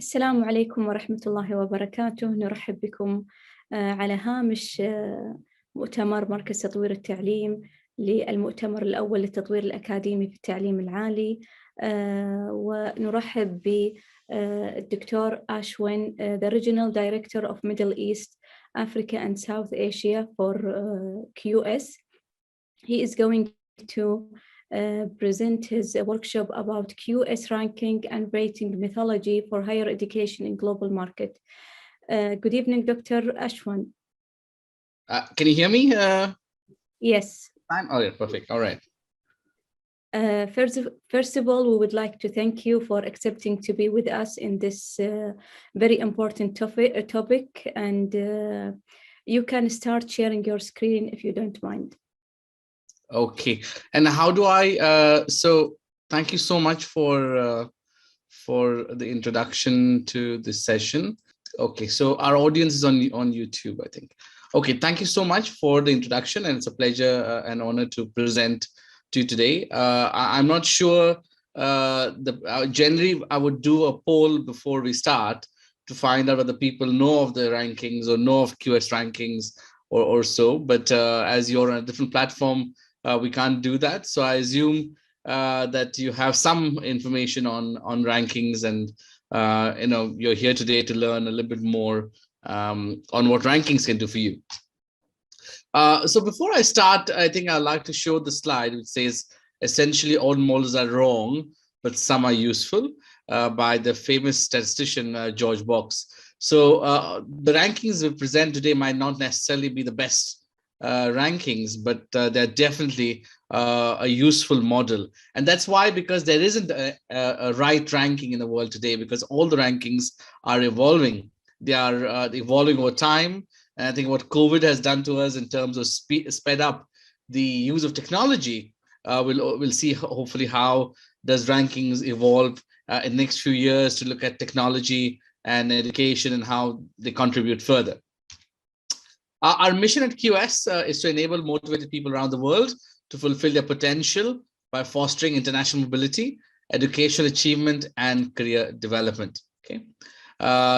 السلام عليكم ورحمة الله وبركاته. نرحب بكم على هامش مؤتمر مركز تطوير التعليم للمؤتمر الأول للتطوير الأكاديمي في التعليم العالي، ونرحب بالدكتور أشوين the Regional Director of Middle East, Africa and South Asia for QS. He is going to present his workshop about QS ranking and rating methodology for higher education in global market. Good evening, Dr. Ashwan. Can you hear me? Yes. Oh, yeah, perfect. All right. First of all, we would like to thank you for accepting to be with us in this very important topic, and you can start sharing your screen if you don't mind. Okay, and how do I? So thank you so much for the introduction to this session. Okay, so our audience is on YouTube, I think. Okay, thank you so much for the introduction, and it's a pleasure and honor to present to you today. I'm not sure. Generally, I would do a poll before we start to find out whether people know of the rankings or know of QS rankings or so. But as you're on a different platform, we can't do that. So I assume that you have some information on rankings, and you're here today to learn a little bit more on what rankings can do for you. So before I start, I think I'd like to show the slide which says essentially all models are wrong, but some are useful, by the famous statistician George Box. So the rankings we present today might not necessarily be the best rankings, but they're definitely a useful model. And that's why, because there isn't a right ranking in the world today, because all the rankings are evolving. They are evolving over time. And I think what COVID has done to us in terms of sped up the use of technology, we'll see hopefully how does rankings evolve in the next few years to look at technology and education and how they contribute further. Our mission at QS is to enable motivated people around the world to fulfill their potential by fostering international mobility, educational achievement, and career development. Okay,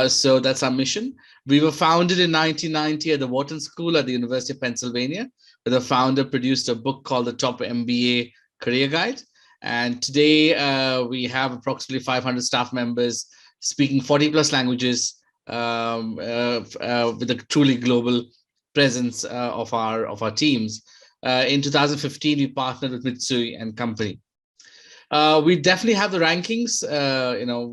so that's our mission. We were founded in 1990 at the Wharton School at the University of Pennsylvania, where the founder produced a book called The Top MBA Career Guide. And today we have approximately 500 staff members speaking 40 plus languages with a truly global presence of our teams. In 2015, we partnered with Mitsui and Company. We definitely have the rankings.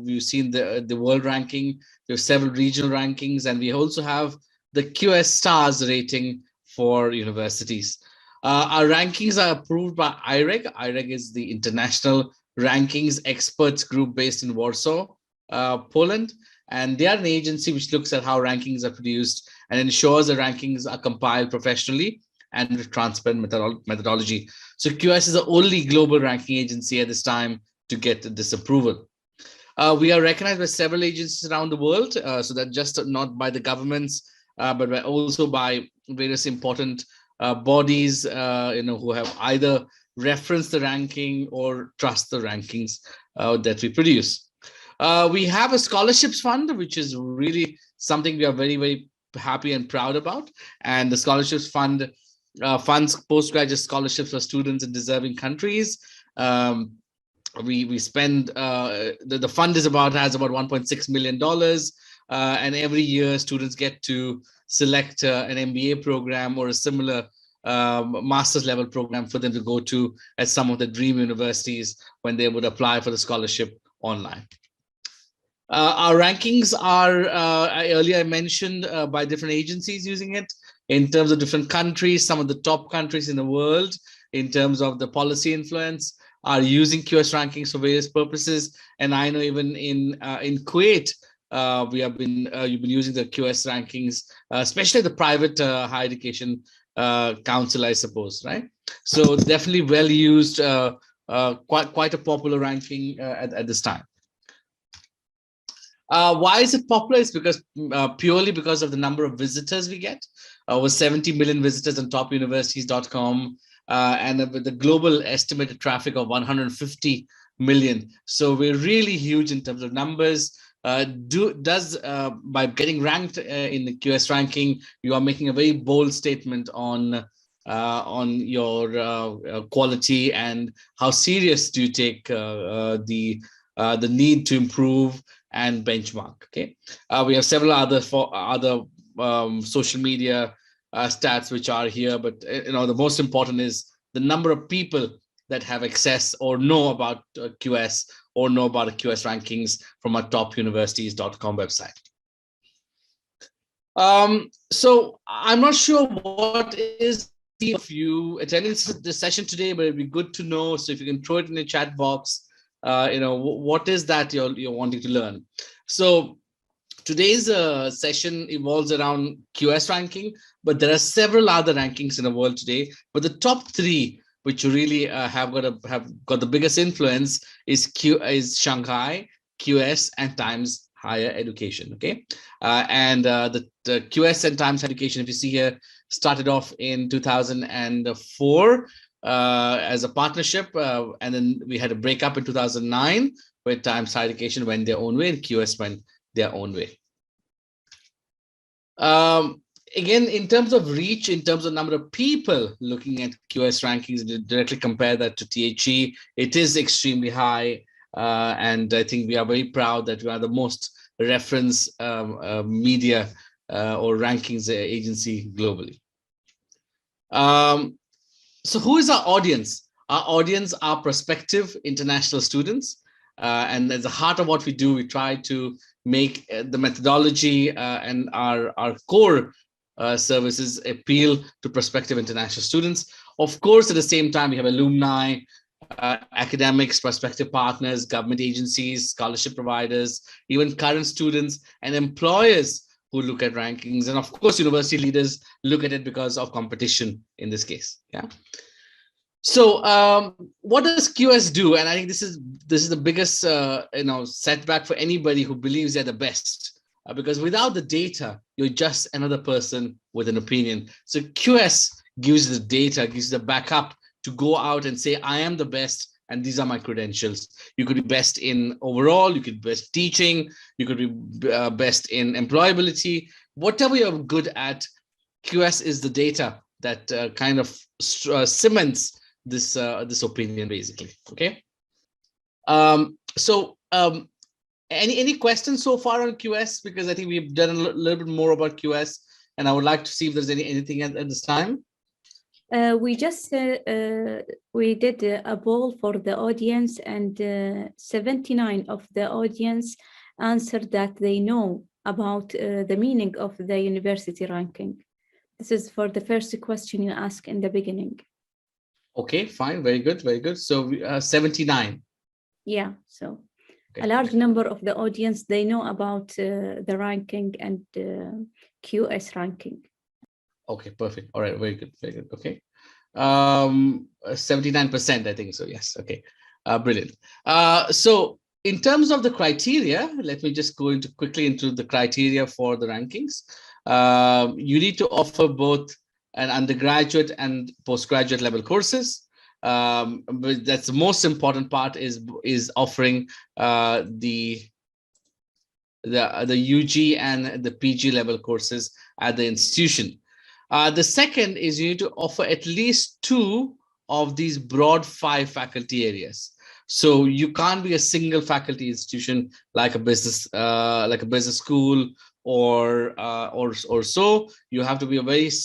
We've seen the world ranking. We have several regional rankings, and we also have the QS stars rating for universities. Our rankings are approved by IREG. IREG is the International Rankings Experts Group based in Warsaw, Poland. And they are an agency which looks at how rankings are produced and ensures the rankings are compiled professionally and with transparent methodology. So QS is the only global ranking agency at this time to get this approval. We are recognized by several agencies around the world, so that just not by the governments, but also by various important bodies, who have either referenced the ranking or trust the rankings that we produce. We have a scholarships fund, which is really something we are very, very happy and proud about. And the scholarships fund funds postgraduate scholarships for students in deserving countries. We spend, the fund has about $1.6 million. And every year students get to select an MBA program or a similar master's level program for them to go to at some of the dream universities when they would apply for the scholarship online. Our rankings are, earlier I mentioned, by different agencies using it in terms of different countries. Some of the top countries in the world in terms of the policy influence are using QS rankings for various purposes. And I know even in Kuwait, you've been using the QS rankings, especially the private higher education council, I suppose, right? So definitely well used, quite a popular ranking at this time. Why is it popular? It's because purely because of the number of visitors we get. Over 70 million visitors on topuniversities.com, and with the global estimated traffic of 150 million. So we're really huge in terms of numbers. by getting ranked in the QS ranking, you are making a very bold statement on your quality, and how serious do you take the need to improve and benchmark. Okay, we have several other social media stats which are here, but the most important is the number of people that have access or know about QS or know about the QS rankings from our topuniversities.com website. So I'm not sure what is the of you attending this session today, but it'd be good to know. So if you can throw it in the chat box, what is that you're wanting to learn. So today's session evolves around QS ranking, but there are several other rankings in the world today. But the top three, which really have got the biggest influence, is Shanghai, QS, and Times Higher Education. Okay, and the QS and Times Education, if you see here, started off in 2004 as a partnership, and then we had a breakup in 2009 where Times Higher Education went their own way and QS went their own way. Again, in terms of reach, in terms of number of people looking at QS rankings, directly compare that to THE, it is extremely high. And I think we are very proud that we are the most reference media or rankings agency globally. So who is our audience? Our audience are prospective international students. And at the heart of what we do, we try to make the methodology and our core services appeal to prospective international students. Of course, at the same time, we have alumni, academics, prospective partners, government agencies, scholarship providers, even current students and employers who look at rankings. And of course, university leaders look at it because of competition in this case. Yeah. So what does QS do? And I think this is the biggest setback for anybody who believes they're the best. Because without the data, you're just another person with an opinion. So QS gives you the data, gives you the backup to go out and say, I am the best, and these are my credentials. You could be best in overall, you could be best teaching, you could be best in employability, whatever you're good at. QS is the data that kind of cements this opinion, basically. Okay. Any questions so far on QS? Because I think we've done a little bit more about QS, and I would like to see if there's anything at this time. We did a poll for the audience, and 79 of the audience answered that they know about the meaning of the university ranking. This is for the first question you asked in the beginning. Okay, fine, very good, very good. So 79. Yeah, so okay. A large number of the audience, they know about the ranking and QS ranking. Okay, perfect. All right, very good, very good. Okay, 79%, I think so. Yes. Okay, brilliant. So in terms of the criteria, let me just go quickly into the criteria for the rankings. You need to offer both an undergraduate and postgraduate level courses. But that's the most important part is offering the UG and the PG level courses at the institution. The second is you need to offer at least 2 of these broad 5 faculty areas. So you can't be a single faculty institution like a business school or so. You have to be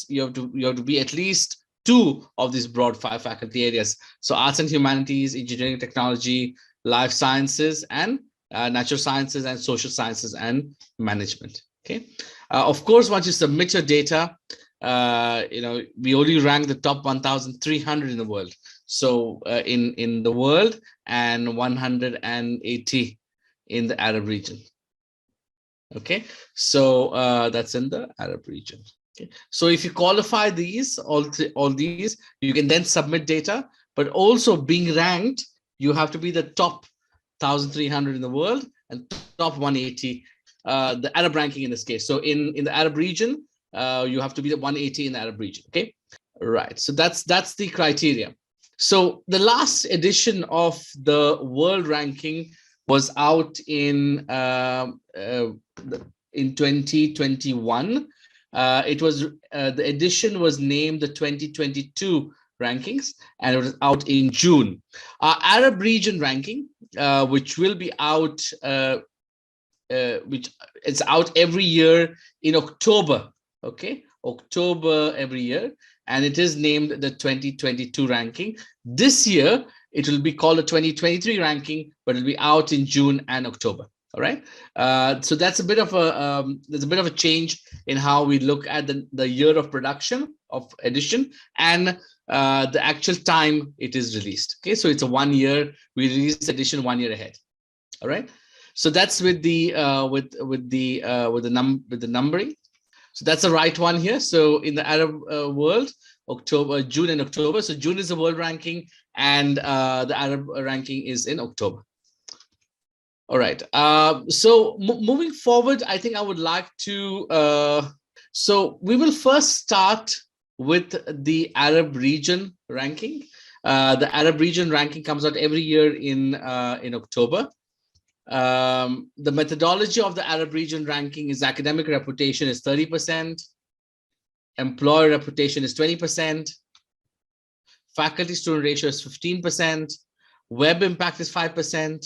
you have to be at least 2 of these broad 5 faculty areas. So arts and humanities, engineering, technology, life sciences, and natural sciences, and social sciences and management. Okay. Of course, once you submit your data, we only rank the top 1,300 in the world. So in the world, and 180 in the Arab region. Okay, so that's in the Arab region. Okay. So if you qualify these, all these, you can then submit data, but also being ranked, you have to be the top 1,300 in the world and top 180, the Arab ranking in this case. So in the Arab region, you have to be the 180 in the Arab region. Okay, right. So that's the criteria. So the last edition of the world ranking was out in 2021. It was the edition was named the 2022 rankings, and it was out in June. Our Arab region ranking, which will be out, which it's out every year in October. Okay, October every year, and it is named the 2022 ranking. This year, it will be called the 2023 ranking, but it'll be out in June and October. All right. So that's a bit of a there's a bit of a change in how we look at the year of production of edition and the actual time it is released. Okay, so it's a 1 year. We release the edition 1 year ahead. All right. So that's with the numbering. So that's the right one here. So in the Arab world, June and October. So June is the world ranking, and the Arab ranking is in October. All right. So moving forward, I think I would like to. So we will first start with the Arab region ranking. The Arab region ranking comes out every year in October. The methodology of the Arab region ranking is academic reputation is 30%, employer reputation is 20%, faculty student ratio is 15%, web impact is 5%,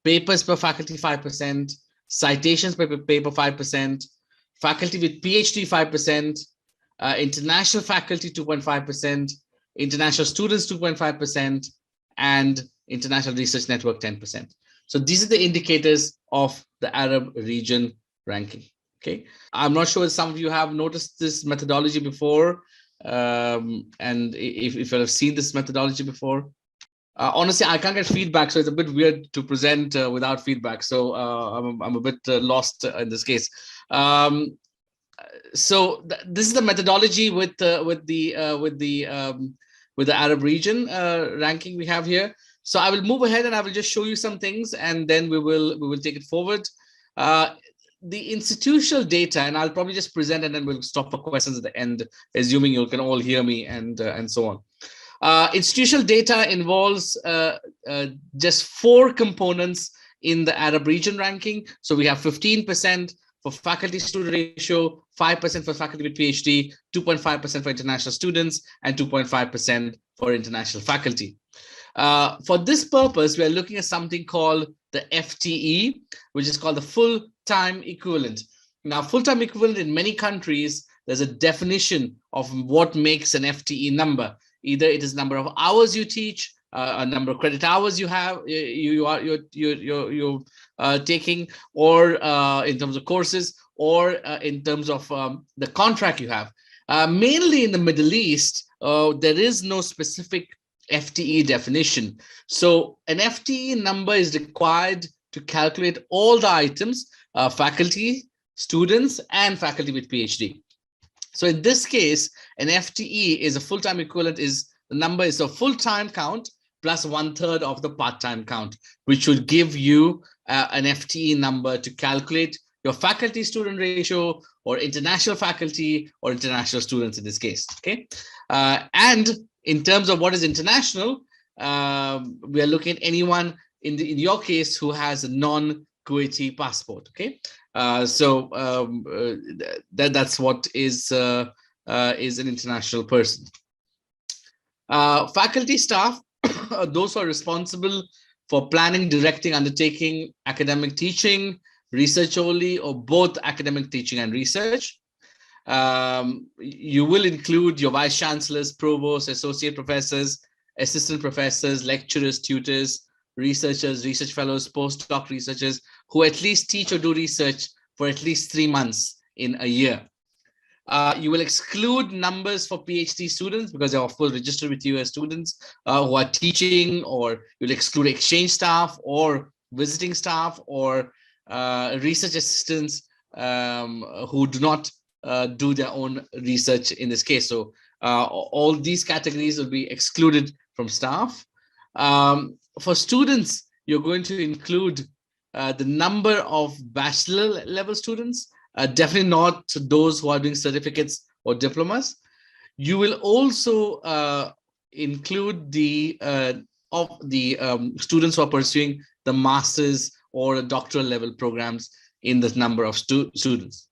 papers per faculty 5%, citations per paper 5%, faculty with PhD 5%, international faculty 2.5%, international students 2.5%, and international research network 10%. So these are the indicators of the Arab region ranking. Okay, I'm not sure if some of you have noticed this methodology before, and if you have seen this methodology before. Honestly, I can't get feedback, so it's a bit weird to present without feedback. So I'm a bit lost in this case. So this is the methodology with the Arab region ranking we have here. So I will move ahead and I will just show you some things, and then we will take it forward. The institutional data, and I'll probably just present, and then we'll stop for questions at the end, assuming you can all hear me and so on. Institutional data involves just 4 components in the Arab region ranking. So we have 15% for faculty student ratio, 5% for faculty with PhD, 2.5% for international students, and 2.5% for international faculty. For this purpose, we are looking at something called the FTE, which is called the full-time equivalent. Now, full-time equivalent in many countries, there's a definition of what makes an FTE number. Either it is number of hours you teach, a number of credit hours you have, you're taking, or in terms of courses, or in terms of the contract you have. Mainly in the Middle East, there is no specific FTE definition. So an FTE number is required to calculate all the items, faculty, students, and faculty with PhD. So in this case, an FTE is a full-time equivalent, is the number is a full-time count plus 1/3 of the part-time count, which would give you an FTE number to calculate your faculty student ratio, or international faculty, or international students in this case. Okay, and in terms of what is international, we are looking at anyone in your case who has a non-Kuwaiti passport. Okay, so that's what is an international person. Faculty staff, those who are responsible for planning, directing, undertaking academic teaching, research only, or both academic teaching and research. You will include your vice chancellors, provosts, associate professors, assistant professors, lecturers, tutors, researchers, research fellows, postdoc researchers, who at least teach or do research for at least 3 months in a year. You will exclude numbers for PhD students because they're of course registered with you as students who are teaching, or you'll exclude exchange staff or visiting staff or research assistants who do not do their own research in this case. So all these categories will be excluded from staff. For students, you're going to include the number of bachelor level students, definitely not those who are doing certificates or diplomas. You will also include the students who are pursuing the master's or doctoral level programs in the number of students.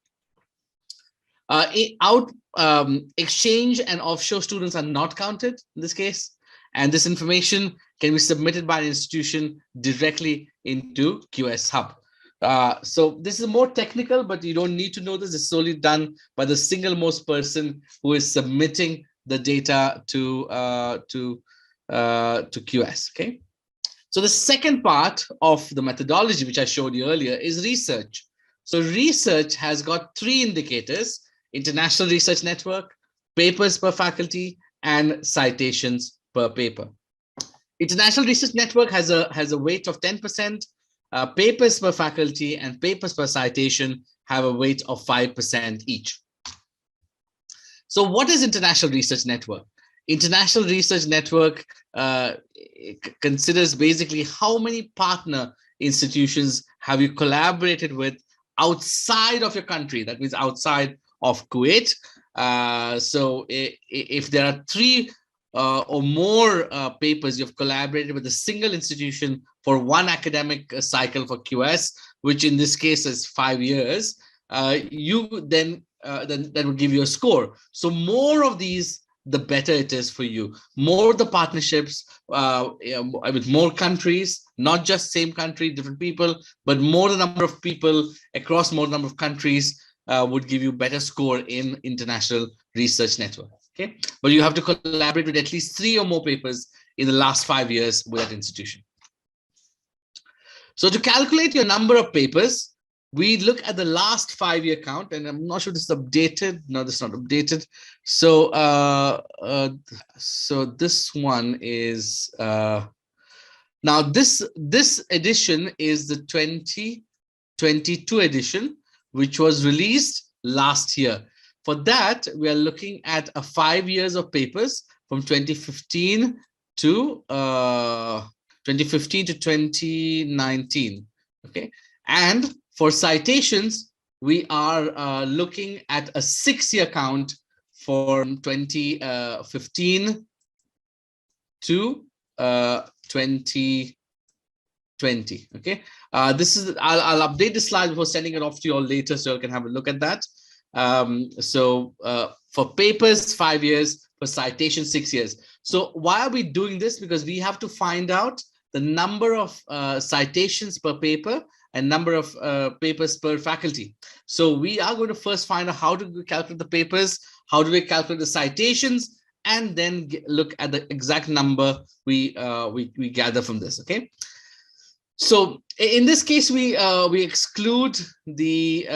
Exchange and offshore students are not counted in this case, and this information can be submitted by an institution directly into QS Hub. So this is more technical, but you don't need to know this. It's solely done by the single most person who is submitting the data to QS. Okay. So the second part of the methodology, which I showed you earlier, is research. So research has got 3 indicators: international research network, papers per faculty, and citations per paper. International research network has a weight of 10%. Papers per faculty and papers per citation have a weight of 5% each. So what is international research network? International research network considers basically how many partner institutions have you collaborated with outside of your country. That means outside of Kuwait. So if there are 3 or more papers you've collaborated with a single institution for 1 academic cycle for QS, which in this case is 5 years, you then that will give you a score. So more of these, the better it is for you. More the partnerships with more countries, not just same country, different people, but more the number of people across more number of countries would give you better score in international research network. Okay, but you have to collaborate with at least 3 or more papers in the last 5 years with that institution. So to calculate your number of papers, we look at the last 5-year count, and I'm not sure this is updated. No, this is not updated. So, so this one is now this edition is the 2022 edition, which was released last year. For that, we are looking at 5 years of papers from 2015 to 2019. Okay, and for citations, we are looking at a 6-year count from 2015 to 2020. Okay, this is I'll update the slide before sending it off to you all later, so you can have a look at that. So for papers, 5 years, for citation, 6 years. So why are we doing this? Because we have to find out the number of citations per paper and number of papers per faculty. So we are going to first find out how to calculate the papers, how do we calculate the citations, and then look at the exact number we gather from this. Okay. So in this case, we exclude the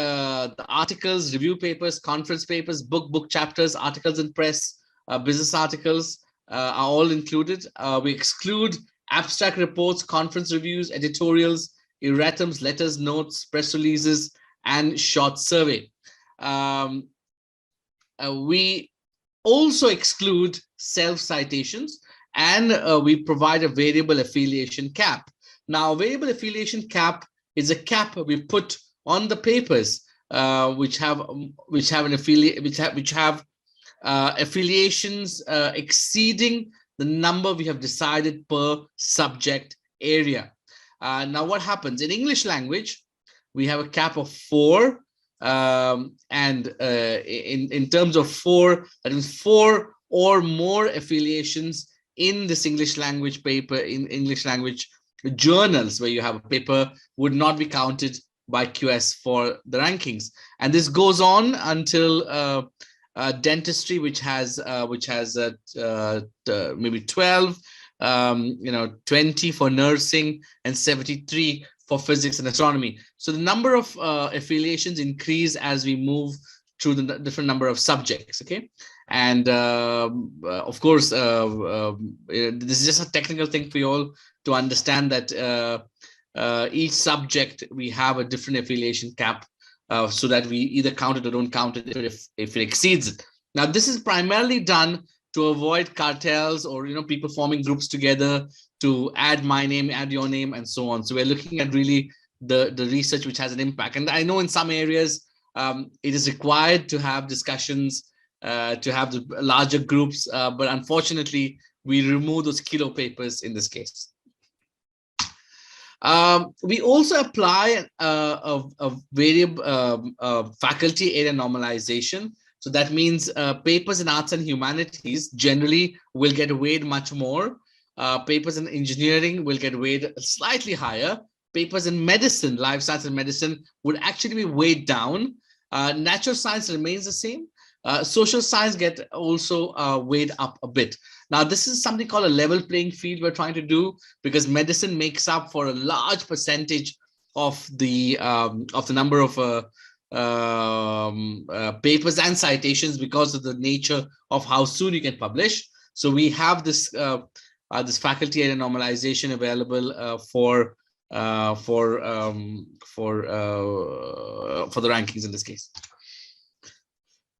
articles, review papers, conference papers, book chapters, articles in press, business articles are all included. We exclude abstract reports, conference reviews, editorials, erratums, letters, notes, press releases, and short survey. We also exclude self-citations, and we provide a variable affiliation cap. Now, variable affiliation cap is a cap we put on the papers which have affiliations exceeding the number we have decided per subject area. Now, what happens in English language? We have a cap of 4, and in terms of 4, that means 4 or more affiliations in this English language paper, in English language journals where you have a paper, would not be counted by QS for the rankings. And this goes on until dentistry, which has maybe 12, 20 for nursing, and 73 for physics and astronomy. So the number of affiliations increase as we move through the different number of subjects. Okay, and of course, this is just a technical thing for you all to understand that each subject we have a different affiliation cap, so that we either count it or don't count it if it exceeds it. Now, this is primarily done to avoid cartels or people forming groups together to add my name, add your name, and so on. So we're looking at really the research which has an impact. And I know in some areas it is required to have discussions, to have the larger groups, but unfortunately we remove those kilo papers in this case. We also apply a variable faculty area normalization. So that means papers in arts and humanities generally will get weighed much more. Papers in engineering will get weighed slightly higher. Papers in medicine, life science and medicine, would actually be weighed down. Natural science remains the same. Social science get also weighed up a bit. Now, this is something called a level playing field we're trying to do, because medicine makes up for a large percentage of the number of papers and citations because of the nature of how soon you can publish. So we have this this faculty area normalization available for the rankings in this case.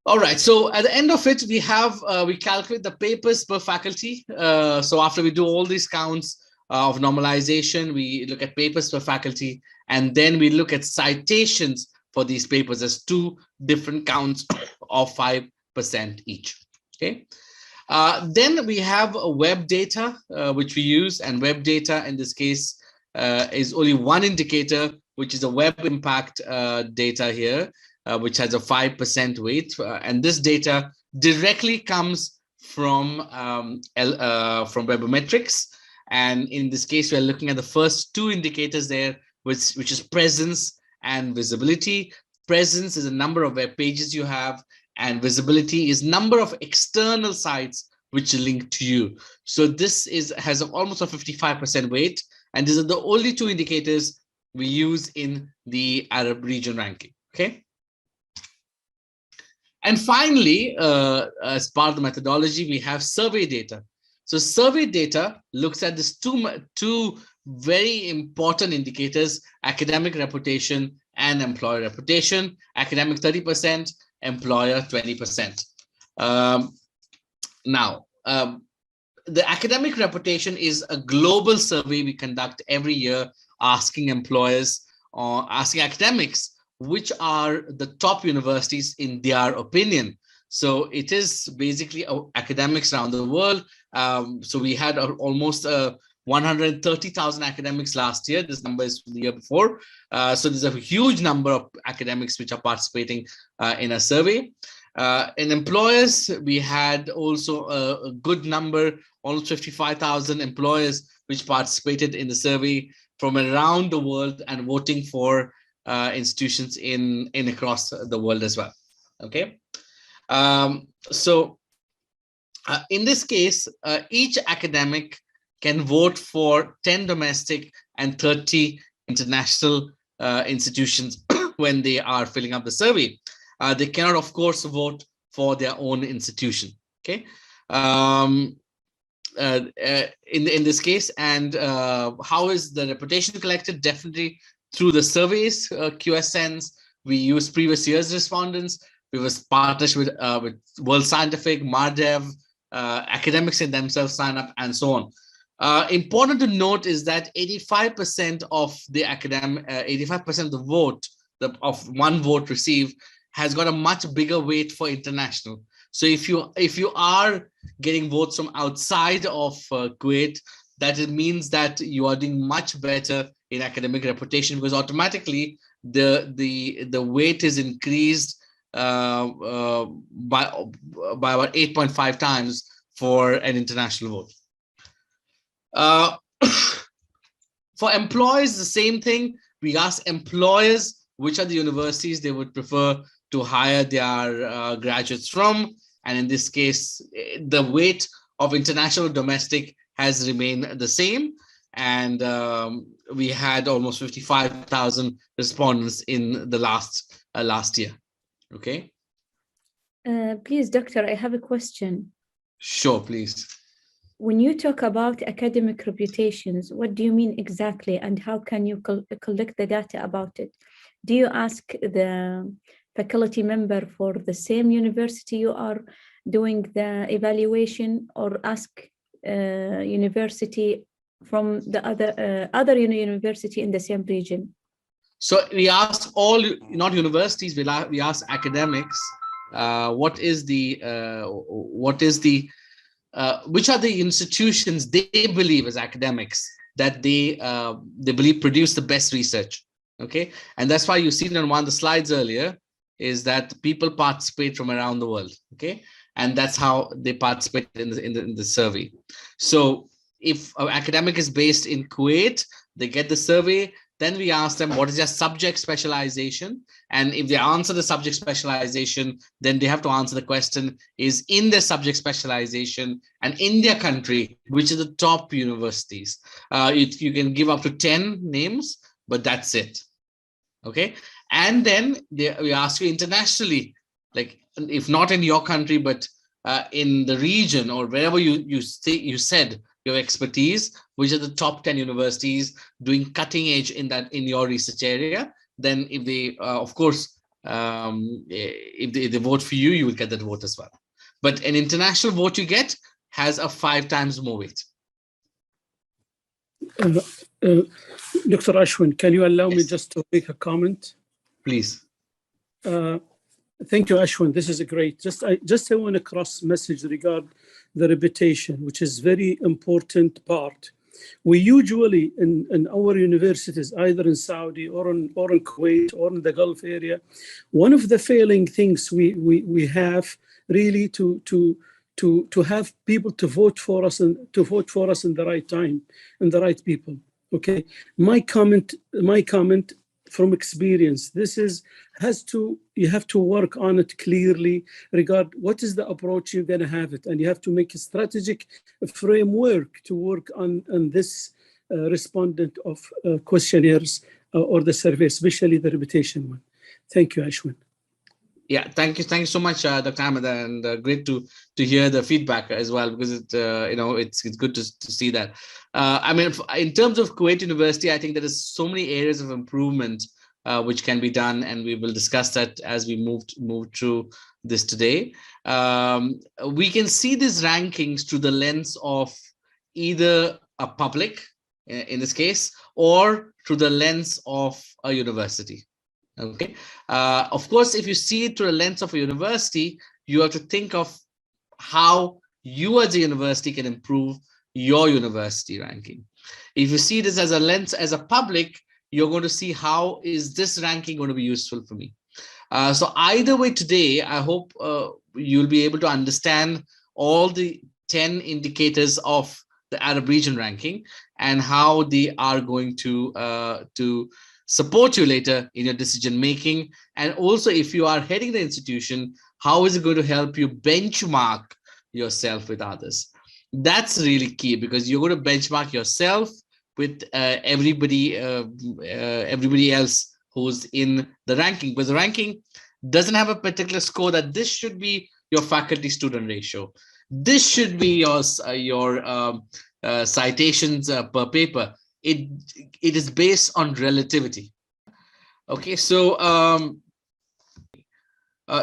All right, so at the end of it, we have we calculate the papers per faculty. So after we do all these counts of normalization, we look at papers per faculty, and then we look at citations for these papers as two different counts of 5% each. Okay. Then we have web data, which we use, and web data in this case is only one indicator, which is a web impact data here, which has a 5% weight. And this data directly comes from Webometrics. And in this case, we're looking at the first two indicators there, which is presence and visibility. Presence is the number of web pages you have, and visibility is number of external sites which link to you. So this has almost a 55% weight, and these are the only two indicators we use in the Arab region ranking. Okay. And finally, as part of the methodology, we have survey data. So survey data looks at these two very important indicators: academic reputation and employer reputation. Academic 30%, employer 20%. Now, the academic reputation is a global survey we conduct every year, asking employers or asking academics which are the top universities in their opinion. So it is basically academics around the world. So we had almost 130,000 academics last year. This number is from the year before. So there's a huge number of academics which are participating in a survey. In employers, we had also a good number, almost 55,000 employers which participated in the survey from around the world and voting for institutions in across the world as well. Okay. So in this case, each academic can vote for 10 domestic and 30 international institutions when they are filling up the survey. They cannot, of course, vote for their own institution. Okay. In this case, and how is the reputation collected? Definitely through the surveys, QS sends. We use previous year's respondents. We was partnered with World Scientific, MARDEV, academics in themselves sign up, and so on. Important to note is that 85% of the 85% of the vote, of one vote received, has got a much bigger weight for international. So if you are getting votes from outside of Kuwait, that it means that you are doing much better in academic reputation, because automatically the weight is increased by about 8.5 times for an international vote. For employers, the same thing. We ask employers which are the universities they would prefer to hire their graduates from. And in this case, the weight of international domestic has remained the same. And we had almost 55,000 respondents in the last year. Okay. Please, Doctor, I have a question. Sure, please. When you talk about academic reputations, what do you mean exactly, and how can you collect the data about it? Do you ask the faculty member for the same university you are doing the evaluation, or ask university from the other university in the same region? So we ask all, not universities, we ask academics, which are the institutions they believe as academics that they believe produce the best research. Okay, and that's why you've seen on one of the slides earlier is that people participate from around the world. Okay, and that's how they participate in the survey. So if an academic is based in Kuwait, they get the survey. Then we ask them what is their subject specialization, and if they answer the subject specialization, then they have to answer the question is in their subject specialization and in their country, which is the top universities. You can give up to 10 names, but that's it. Okay, and then we ask you internationally, like if not in your country, but in the region or wherever you said your expertise, which are the top 10 universities doing cutting edge in your research area. Then if they, of course, if they vote for you, you will get that vote as well. But an international vote you get has a 5 times more weight. Dr. Ashwin, can you allow me just to make a comment? Please. Thank you, Ashwin. This is great. I want to cross message regarding the reputation, which is very important part. We usually in our universities, either in Saudi or in Kuwait or in the Gulf area, one of the failing things we have really to have people to vote for us and to vote for us in the right time and the right people. Okay, my comment from experience, you have to work on it clearly regard what is the approach you're going to have it, and you have to make a strategic framework to work on this respondent of questionnaires or the survey, especially the reputation one. Thank you, Ashwin. Yeah, thank you so much, Dr. Ahmed, and great to hear the feedback as well, because it's good to see that. I mean, in terms of Kuwait University, I think there is so many areas of improvement which can be done, and we will discuss that as we move through this today. We can see these rankings through the lens of either a public, in this case, or through the lens of a university. Okay. Of course, if you see it through a lens of a university, you have to think of how you as a university can improve your university ranking. If you see this as a lens as a public, you're going to see how is this ranking going to be useful for me. So either way today, I hope you'll be able to understand all the 10 indicators of the Arab region ranking and how they are going to support you later in your decision making. And also, if you are heading the institution, how is it going to help you benchmark yourself with others? That's really key, because you're going to benchmark yourself with everybody else who's in the ranking, because the ranking doesn't have a particular score that this should be your faculty student ratio. This should be your citations per paper. It is based on relativity. Okay, so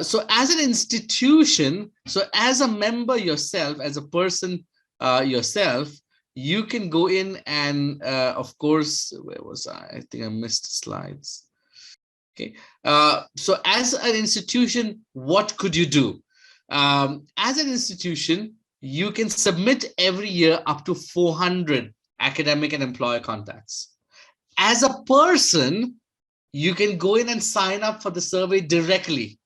so as an institution, so as a member yourself, as a person yourself, you can go in and of course, where was I think I missed slides. Okay, so as an institution, what could you do? As an institution, you can submit every year up to 400 academic and employer contacts. As a person, you can go in and sign up for the survey directly.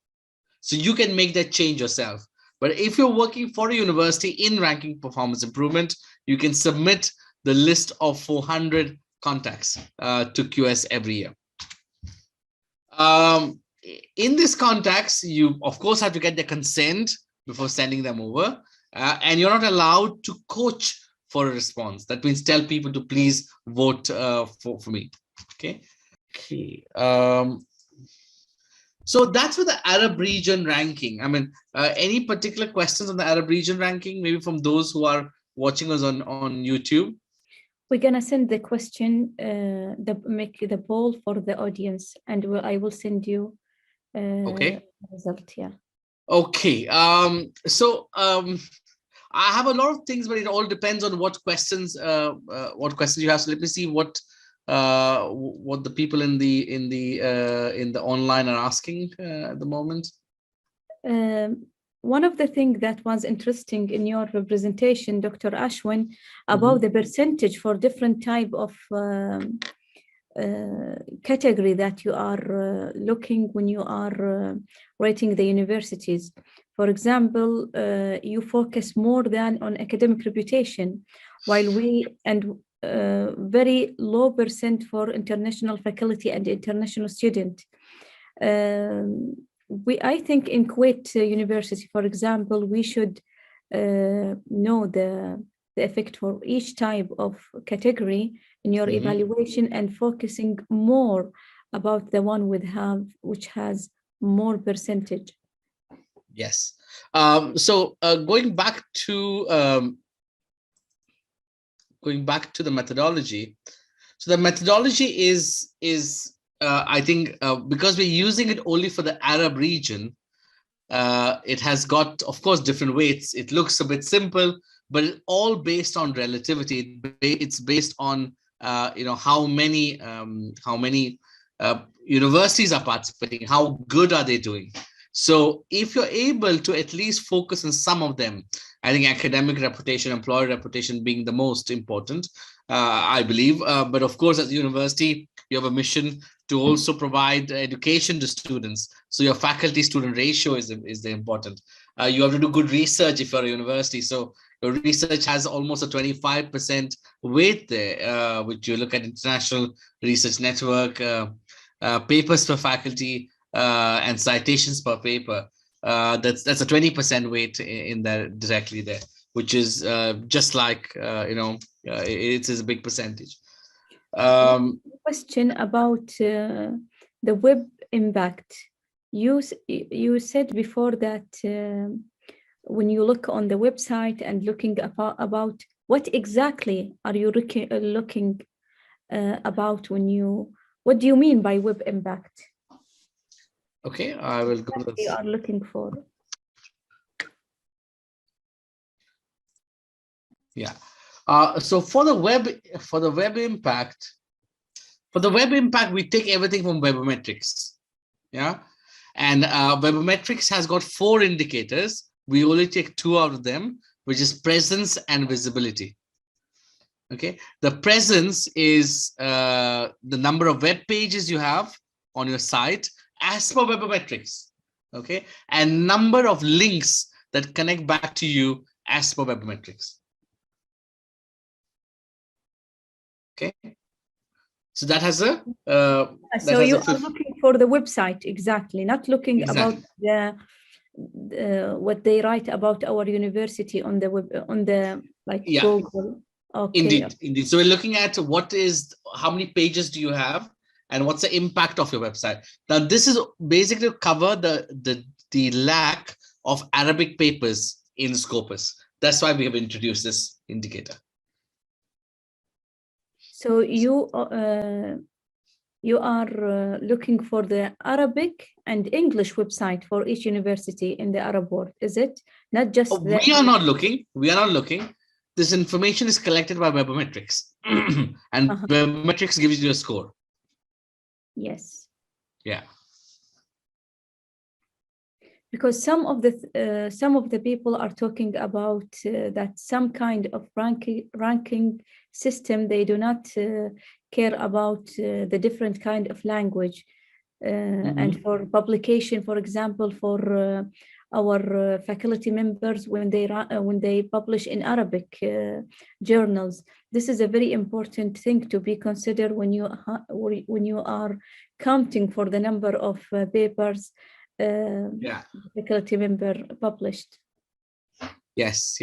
So you can make that change yourself. But if you're working for a university in ranking performance improvement, you can submit the list of 400 contacts to QS every year. In these contacts, you of course have to get their consent before sending them over. And you're not allowed to coach for a response. That means tell people to please vote for me. Okay. So that's for the Arab region ranking. I mean, any particular questions on the Arab region ranking, maybe from those who are watching us on YouTube? We're gonna send the question, make the poll for the audience, and I will send you okay. the result. Yeah. Okay. I have a lot of things, but it all depends on what questions you have. So let me see what the people in the online are asking at the moment. one of the things that was interesting in your presentation, Dr. Ashwin, about the percentage for different type of category that you are looking when you are rating the universities. For example, you focus more than on academic reputation, while very low percent for international faculty and international student. I think in Kuwait University, for example, we should know the effect for each type of category in your evaluation, and focusing more about the one which has more percentage. Yes. So going back to the methodology. So the methodology is I think because we're using it only for the Arab region, it has got, of course, different weights. It looks a bit simple, but it's all based on relativity. It's based on how many universities are participating, how good are they doing. So if you're able to at least focus on some of them, I think academic reputation, employer reputation being the most important, I believe. But of course, as a university, you have a mission to also provide education to students. So your faculty-student ratio is the important. You have to do good research if you're a university. So your research has almost a 25% weight there, which you look at international research network, papers per faculty, and citations per paper. That's a 20% weight in there directly there, which is just like it is a big percentage. Question about the web impact. You said before that when you look on the website and looking about what exactly are you looking about what do you mean by web impact? Okay, I will go to what you are looking for. Yeah. So for the web impact, we take everything from webometrics. Yeah. And webometrics has got 4 indicators. We only take 2 out of them, which is presence and visibility. Okay. The presence is the number of web pages you have on your site as per webometrics. Okay. And number of links that connect back to you as per webometrics. Okay. So that has a so you are looking for the website, exactly, not looking about what they write about our university on the web, on the Google. Okay. Indeed. So we're looking at how many pages do you have and what's the impact of your website. Now this is basically to cover the lack of Arabic papers in Scopus. That's why we have introduced this indicator. So you are looking for the Arabic and English website for each university in the Arab world, is it? Not just we are not looking. This information is collected by webometrics, and webometrics gives you a score. Yes. Yeah. Because some of the people are talking about that some kind of ranking system, they do not care about the different kind of language, and for publication, for example, for our faculty members when they publish in Arabic journals, this is a very important thing to be considered when you are counting for the number of papers faculty member published. Yes.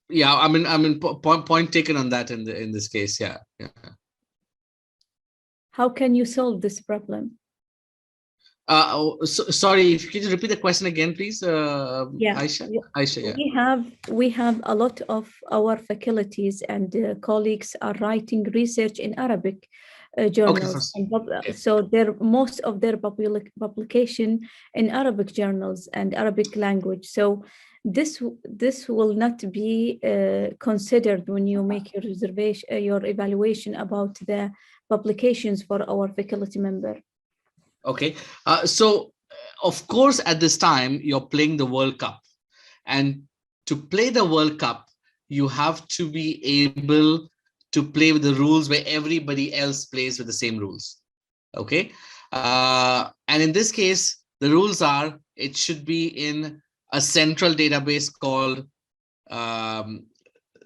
Yeah, I mean point taken on that in this case. Yeah. How can you solve this problem? Sorry, if you could repeat the question again, please. Aisha. Yeah. We have a lot of our faculties and colleagues are writing research in Arabic journals. Okay. So most of their publication in Arabic journals and Arabic language. So this will not be considered when you make your evaluation about the publications for our faculty member. Okay. So of course, at this time, you're playing the World Cup. And to play the World Cup, you have to be able to play with the rules where everybody else plays with the same rules. Okay. And in this case, the rules are, it should be in a central database called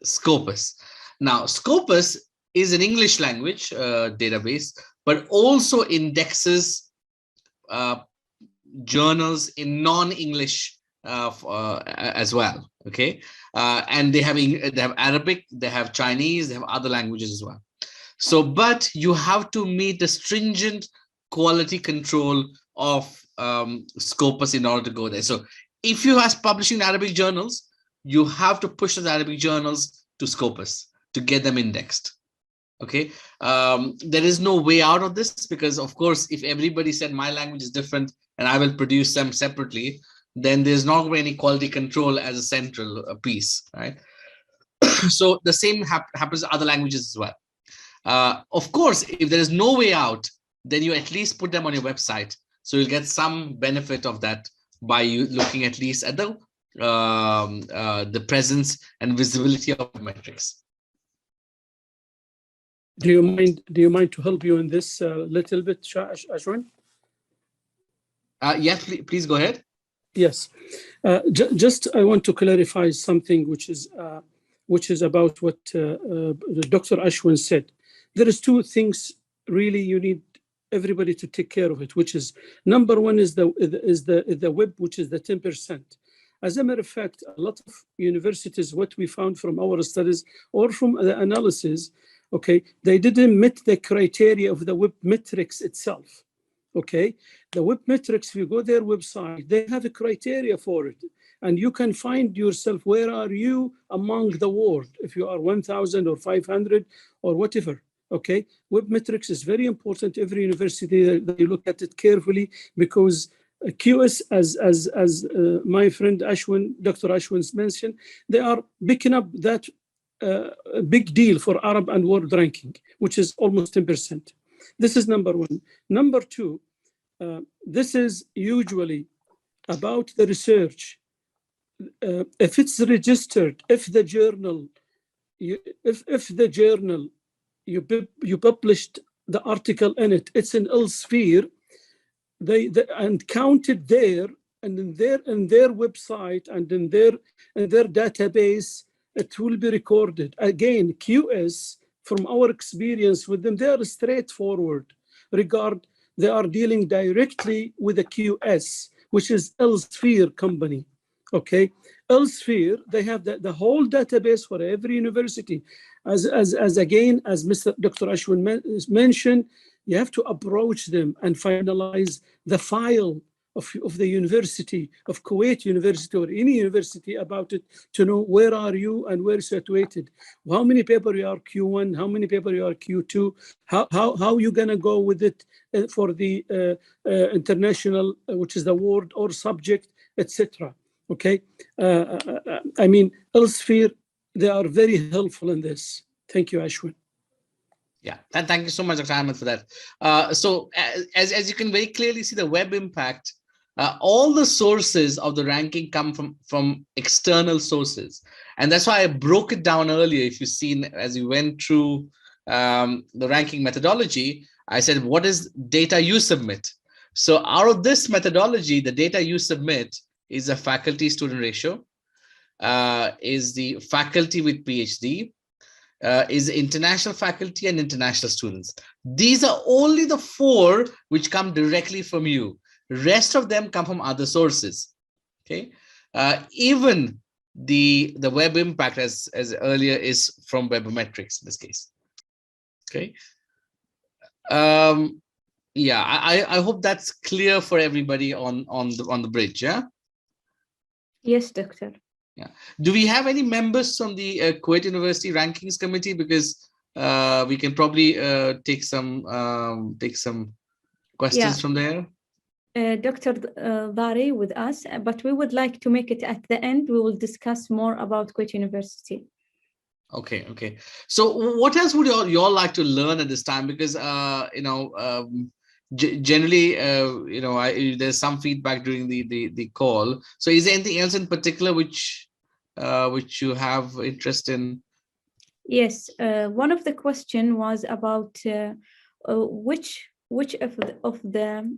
Scopus. Now, Scopus is an English language database, but also indexes journals in non-English as well. Okay, and they have Arabic, they have Chinese, they have other languages as well. So, but you have to meet the stringent quality control of Scopus in order to go there. So, if you are publishing Arabic journals, you have to push the Arabic journals to Scopus to get them indexed. Okay, there is no way out of this, because of course, if everybody said my language is different and I will produce them separately, then there's not going to be any quality control as a central piece, right? So the same happens to other languages as well. Of course, if there is no way out, then you at least put them on your website. So you'll get some benefit of that by you looking at least at the presence and visibility of metrics. Do you mind to help you in this little bit, Ashwin? Yes, please go ahead. Yes, just I want to clarify something which is about what Dr. Ashwin said. There is two things really you need everybody to take care of it, which is number one is the web, which is the 10%. As a matter of fact, a lot of universities, what we found from our studies or from the analysis, okay, they didn't meet the criteria of the web metrics itself. Okay, the web metrics, if you go their website, they have a criteria for it. And you can find yourself, where are you among the world? If you are 1,000 or 500 or whatever, okay? Web metrics is very important. Every university, they look at it carefully, because QS, as my friend Ashwin, Dr. Ashwin mentioned, they are picking up that big deal for Arab and world ranking, which is almost 10%. This is number one. Number two, this is usually about the research. If it's registered, if the journal you published the article in it, it's in Elsevier, and counted there, and in their website and in their database, it will be recorded. Again, QS, from our experience with them, they are straightforward. They are dealing directly with the QS, which is Elsevier company. Okay, Elsevier, they have the whole database for every university. As again, as Dr. Ashwin mentioned, you have to approach them and finalize the file of the university, of Kuwait University or any university about it, to know where are you and where is situated. How many paper you are Q1, how many paper you are Q2, how you gonna go with it for the international, which is the word or subject, etc. Okay, I mean, Elsevier, they are very helpful in this. Thank you, Ashwin. Yeah, thank you so much, Dr. Ahmed, for that. So as you can very clearly see, the web impact, all the sources of the ranking come from external sources. And that's why I broke it down earlier. If you've seen, as you went through the ranking methodology, I said, what is data you submit? So out of this methodology, the data you submit is a faculty-student ratio, is the faculty with PhD, is international faculty and international students. These are only the 4 which come directly from you. Rest of them come from other sources. Okay, even the web impact, as earlier, is from webometrics in this case. Okay. Yeah, I hope that's clear for everybody on the bridge. Yeah. Yes, Doctor. Yeah. Do we have any members from the Kuwait University Rankings Committee? Because we can probably take some questions from there. Dr. Dari with us, but we would like to make it at the end. We will discuss more about Kuwait University. Okay. So what else would you all like to learn at this time? Because generally, there's some feedback during the call. So is there anything else in particular which you have interest in? Yes, one of the question was about which of the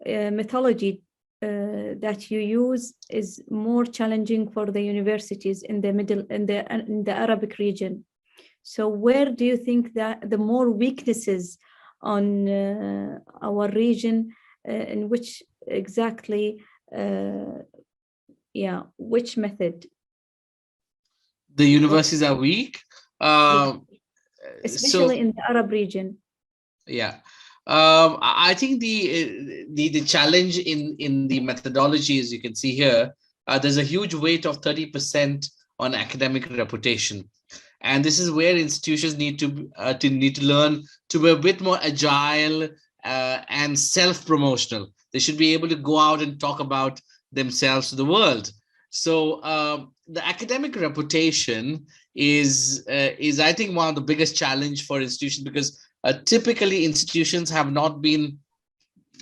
methodology that you use is more challenging for the universities in the Arabic region. So where do you think that the more weaknesses on our region, in which exactly, which method? The universities are weak, especially in the Arab region. Yeah, I think the challenge in the methodology, as you can see here, there's a huge weight of 30% on academic reputation, and this is where institutions need to learn to be a bit more agile and self-promotional. They should be able to go out and talk about themselves to the world. So the academic reputation is I think one of the biggest challenge for institutions, because typically institutions have not been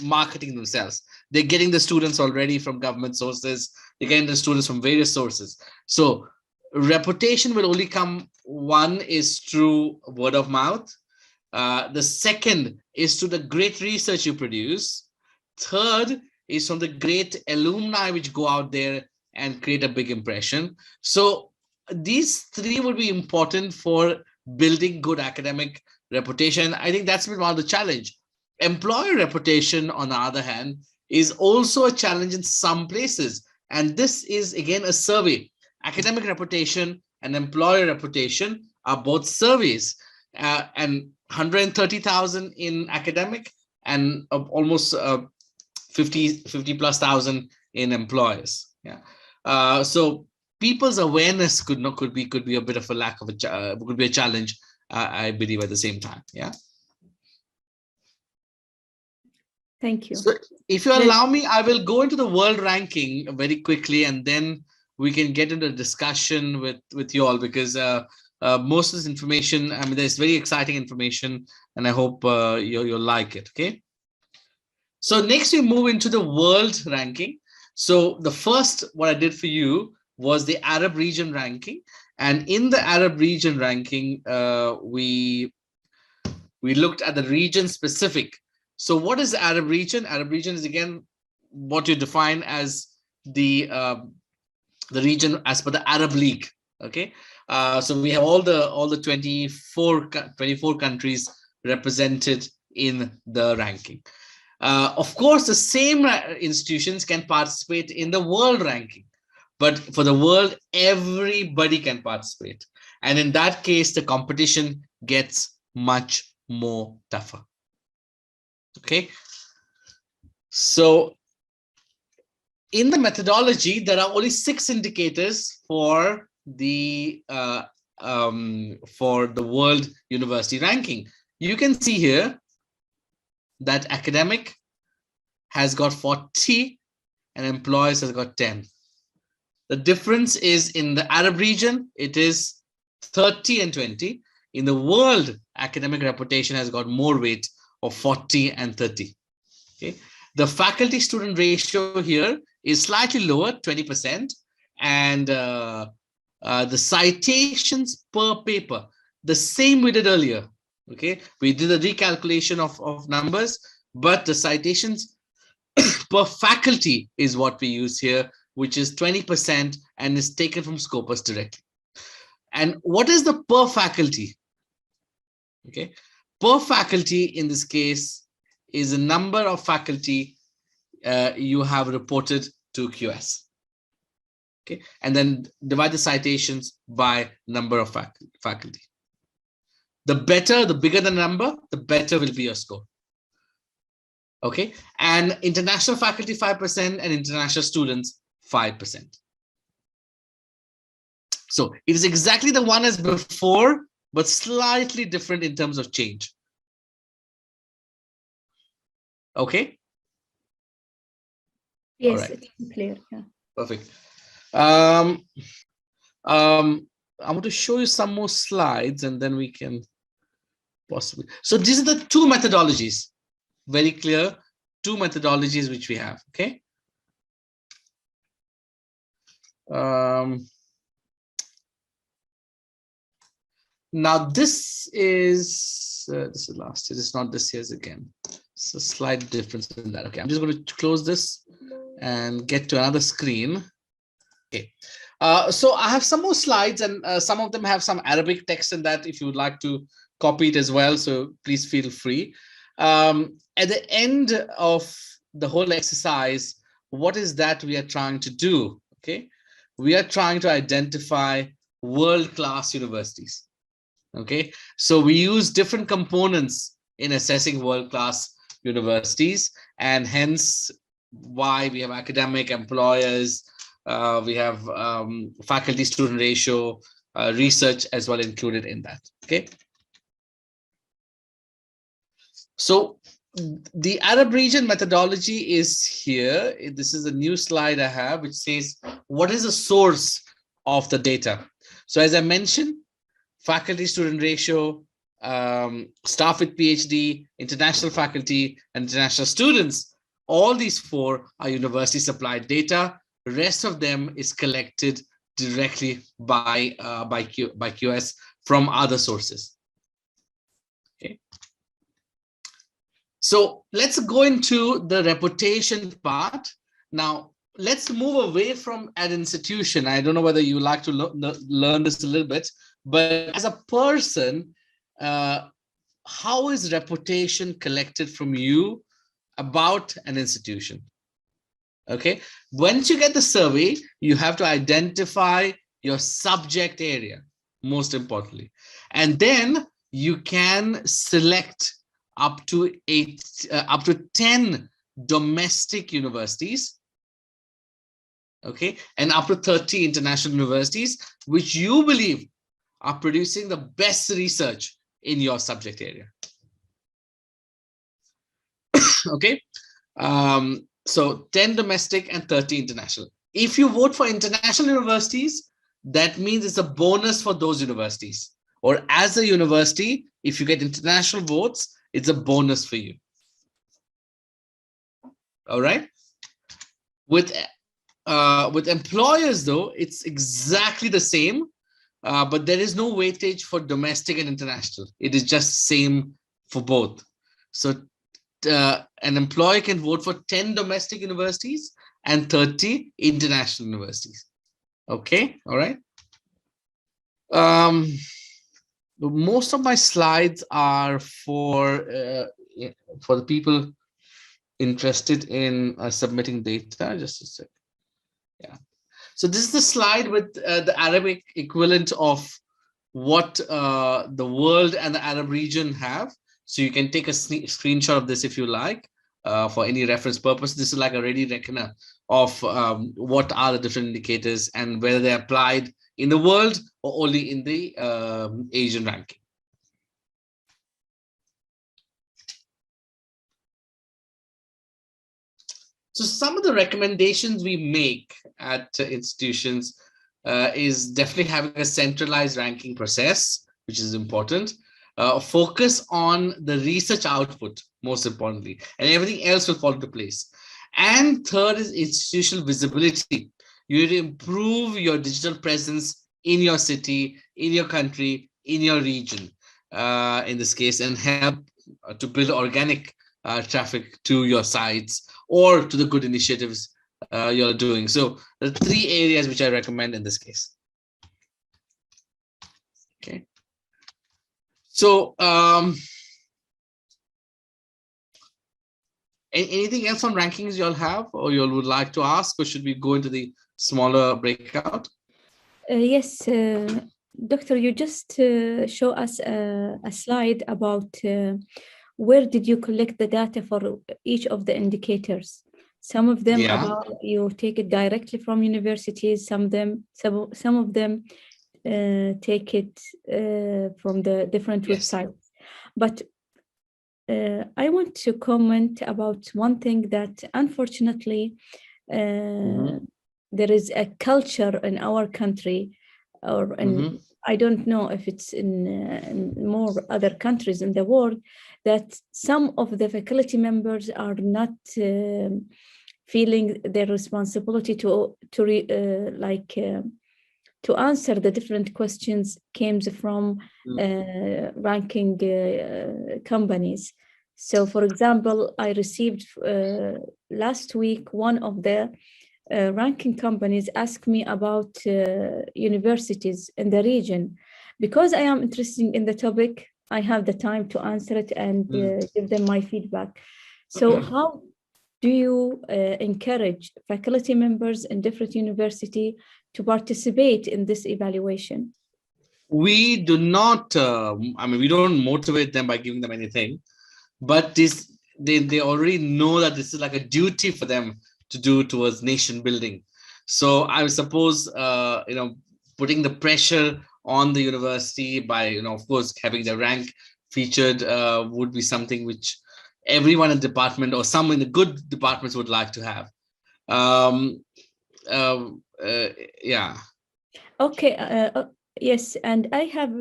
marketing themselves. They're getting the students already from government sources. They're getting the students from various sources. So reputation will only come, one is through word of mouth. The second is through the great research you produce. Third is from the great alumni which go out there and create a big impression. So these three would be important for building good academic reputation. I think that's been one of the challenge. Employer reputation, on the other hand, is also a challenge in some places. And this is, again, a survey. Academic reputation and employer reputation are both surveys, and 130,000 in academic and almost 50 plus thousand in employers. Yeah. So people's awareness could be a bit of a lack of could be a challenge, I believe, at the same time. Yeah. Thank you. So if you allow me, I will go into the world ranking very quickly, and then we can get into a discussion with you all, because most of this information, I mean, there's very exciting information, and I hope you'll like it. Okay. So next we move into the world ranking. So the first, what I did for you was the Arab region ranking. And in the Arab region ranking, we looked at the region specific. So what is the Arab region? Arab region is, again, what you define as the region as per the Arab League. Okay. So we have all the 24 countries represented in the ranking. Of course, the same institutions can participate in the world ranking, but for the world, everybody can participate. And in that case, the competition gets much more tougher. Okay. So in the methodology, there are only 6 indicators for the world university ranking. You can see here that academic has got 40 and employers has got 10. The difference is in the Arab region, it is 30 and 20. In the world, academic reputation has got more weight of 40 and 30. Okay. The faculty student ratio here is slightly lower, 20%. And the citations per paper, the same we did earlier. Okay, we did a recalculation of numbers, but the citations per faculty is what we use here, which is 20% and is taken from Scopus directly. And what is the per faculty? Okay, per faculty in this case is the number of faculty you have reported to QS. Okay, and then divide the citations by number of faculty. The bigger the number, the better will be your score. Okay, and international faculty 5% and international students 5%. So it is exactly the one as before, but slightly different in terms of change. Okay. Yes, all right. It's clear. Yeah. Perfect. I want to show you some more slides, and then we can possibly. So these are the two methodologies, very clear, two methodologies which we have, okay? Now this is last year, it's not this year's again. It's a slight difference in that. Okay, I'm just going to close this and get to another screen. Okay, so I have some more slides, and some of them have some Arabic text in that if you would like to copy it as well, so please feel free. At the end of the whole exercise, what is that we are trying to do? Okay, we are trying to identify world-class universities. Okay, so we use different components in assessing world-class universities, and hence why we have academic, employers, we have faculty-student ratio, research as well included in that. Okay, so the Arab region methodology is here. This is a new slide I have, which says what is the source of the data. So as I mentioned, faculty-student ratio, staff with PhD, international faculty, and international students, all these four are university-supplied data. The rest of them is collected directly by QS from other sources. Okay. So let's go into the reputation part. Now, let's move away from an institution. I don't know whether you like to learn this a little bit, but as a person, how is reputation collected from you about an institution? Okay, once you get the survey, you have to identify your subject area, most importantly, and then you can select up to 10 domestic universities, okay, and up to 30 international universities, which you believe are producing the best research in your subject area. Okay, so 10 domestic and 30 international. If you vote for international universities, that means it's a bonus for those universities. Or as a university, if you get international votes, it's a bonus for you. All right. With employers, though, it's exactly the same, but there is no weightage for domestic and international. It is just same for both. So an employer can vote for 10 domestic universities and 30 international universities. Okay, all right. Most of my slides are for the people interested in submitting data. Just a sec. Yeah. So this is the slide with the Arabic equivalent of what the world and the Arab region have. So you can take a screenshot of this if you like, for any reference purpose. This is like a ready reckoner of what are the different indicators and whether they're applied in the world or only in the Asian ranking. So some of the recommendations we make at institutions is definitely having a centralized ranking process, which is important. Focus on the research output, most importantly, and everything else will fall into place. And third is institutional visibility. You need to improve your digital presence in your city, in your country, in your region, in this case, and help to build organic traffic to your sites or to the good initiatives you're doing. So the three areas which I recommend in this case. Okay. So anything else on rankings you all have or you all would like to ask, or should we go into the smaller breakout? Yes, Doctor, you just show us a slide about where did you collect the data for each of the indicators. Some of them about you take it directly from universities, some of them take it from the different websites. But I want to comment about one thing that unfortunately there is a culture in our country or in I don't know if it's in more other countries in the world, that some of the faculty members are not feeling their responsibility to answer the different questions came from ranking companies. So, for example, I received last week one of the ranking companies asked me about universities in the region. Because I am interested in the topic, I have the time to answer it and give them my feedback. So how do you encourage faculty members in different universities to participate in this evaluation? We do not, we don't motivate them by giving them anything, but they already know that this is like a duty for them to do towards nation building. So I suppose, putting the pressure on the university by, of course, having the rank featured would be something which everyone in the department or some in the good departments would like to have. Yeah. Okay. Yes. And I have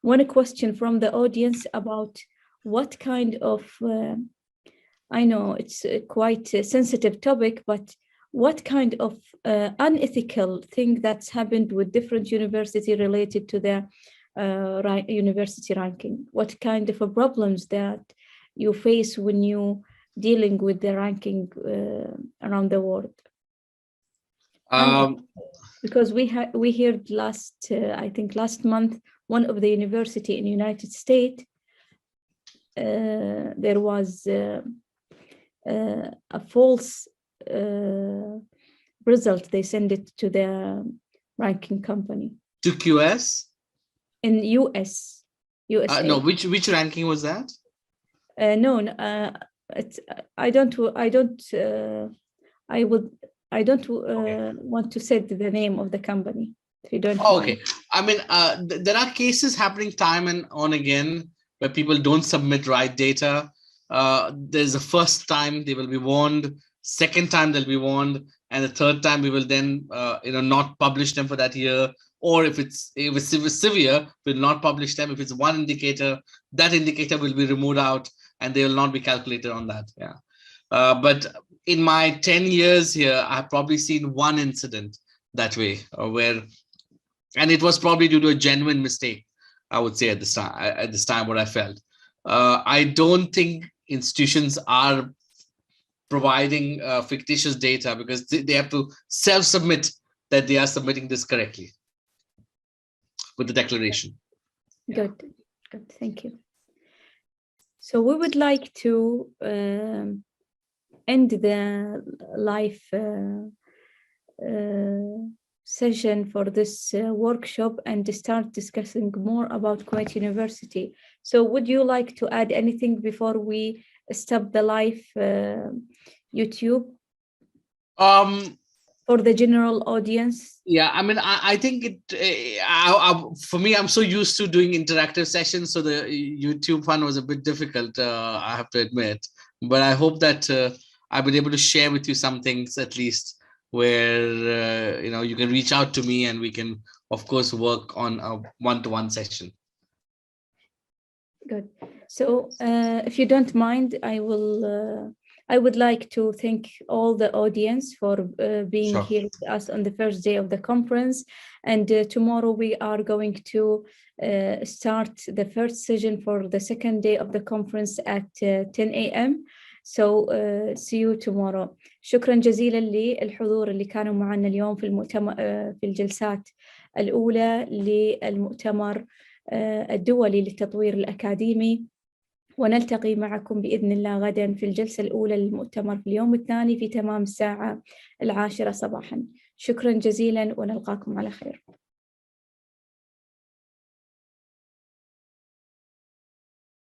one question from the audience about what kind of, I know it's quite a sensitive topic, but what kind of unethical thing that's happened with different universities related to the university ranking? What kind of problems that you face when you dealing with the ranking around the world? Because we heard last month, one of the university in United States, there was a false result. They send it to the ranking company. To QS? In USA. No, which ranking was that? No, I don't want to say the name of the company, if you don't. Okay. There are cases happening time and on again where people don't submit right data. There's the first time they will be warned, second time they'll be warned, and the third time we will then not publish them for that year. Or if it's severe, we'll not publish them. If it's one indicator, that indicator will be removed out and they will not be calculated on that. Yeah. But in my 10 years here, I've probably seen one incident that way, and it was probably due to a genuine mistake, I would say at this time what I felt. I don't think institutions are providing fictitious data because they have to self-submit that they are submitting this correctly with the declaration. Good, thank you. So we would like to end the live session for this workshop and start discussing more about Kuwait University. So would you like to add anything before we stop the live YouTube? For the general audience? Yeah, I think for me, I'm so used to doing interactive sessions, so the YouTube one was a bit difficult, I have to admit. But I hope that I've been able to share with you some things at least where you can reach out to me and we can, of course, work on a one-to-one session. Good. So if you don't mind, I would like to thank all the audience for being Sure. here with us on the first day of the conference. And tomorrow we are going to start the first session for the second day of the conference at 10 a.m. So see you tomorrow. شكرا جزيلا للحضور اللي كانوا معنا اليوم في المؤتمر في الجلسات الأولى للمؤتمر الدولي للتطوير الأكاديمي. ونلتقي معكم بإذن الله غدا في الجلسة الأولى للمؤتمر في اليوم الثاني في تمام الساعة 10 صباحا. شكرا جزيلا ونلقاكم على خير.